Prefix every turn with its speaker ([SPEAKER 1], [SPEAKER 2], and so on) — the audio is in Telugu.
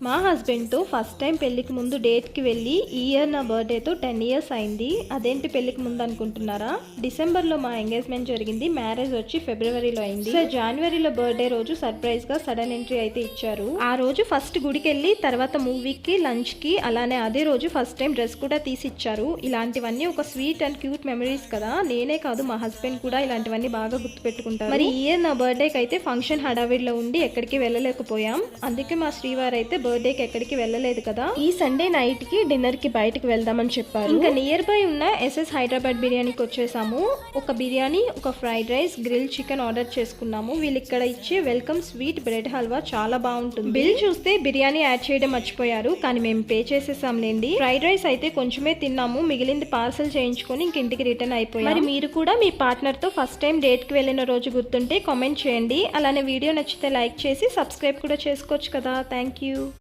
[SPEAKER 1] మా హస్బెండ్తో ఫస్ట్ టైం పెళ్లికి ముందు డేట్కి వెళ్ళి ఈ ఇయర్ నా బర్త్డేతో 10 ఇయర్స్ అయింది. అదేంటి పెళ్లికి ముందు అనుకుంటున్నారా? డిసెంబర్లో మా ఎంగేజ్మెంట్ జరిగింది, మ్యారేజ్ వచ్చి ఫిబ్రవరిలో అయింది. సో జనవరిలో బర్త్డే రోజు సర్ప్రైజ్గా సడన్ ఎంట్రీ అయితే ఇచ్చారు. ఆ రోజు ఫస్ట్ గుడికి వెళ్ళి తర్వాత మూవీకి, లంచ్కి, అలానే అదే రోజు ఫస్ట్ టైం డ్రెస్ కూడా తీసి ఇచ్చారు. ఇలాంటివన్నీ ఒక స్వీట్ అండ్ క్యూట్ మెమరీస్ కదా. నేనే కాదు మా హస్బెండ్ కూడా ఇలాంటివన్నీ బాగా గుర్తుపెట్టుకుంటారు. మరి ఈ ఇయర్ నా బర్త్డేకి అయితే ఫంక్షన్ హడావిడిలో ఉండి ఎక్కడికి వెళ్ళలేకపోయాం. అందుకే మా శ్రీవారు అయితే బర్త్డేకి ఎక్కడికి వెళ్ళలేదు కదా. ఈ సండే నైట్ కి డిన్నర్ కి బయటకు వెళ్దామని చెప్పారు. ఇంకా నియర్ బై ఉన్న ఎస్ఎస్ హైదరాబాద్ బిర్యానీకి వచ్చేసాము. ఒక బిర్యానీ, ఒక fried rice, grill chicken order చేసుకున్నాము. వీళ్ళు ఇక్కడ ఇచ్చే వెల్కమ్ స్వీట్ బ్రెడ్ హల్వా చాలా బాగుంటుంది. బిల్ చూస్తే బిర్యానీ యాడ్ చేయడం మర్చిపోయారు, కానీ మేము పే చేసేసాంలేండి. ఫ్రైడ్ రైస్ అయితే కొంచెమే తిన్నాము, మిగిలింది పార్సల్ చేయించుకొని ఇంక ఇంటికి రిటర్న్ అయిపోయాం. మరి మీరు కూడా మీ పార్ట్నర్ తో ఫస్ట్ టైం డేట్ కి వెళ్ళిన రోజు గుర్తుంటే కామెంట్ చేయండి. అలానే వీడియో నచ్చితే లైక్ చేసి సబ్స్క్రైబ్ కూడా చేసుకోవచ్చు కదా. Thank you.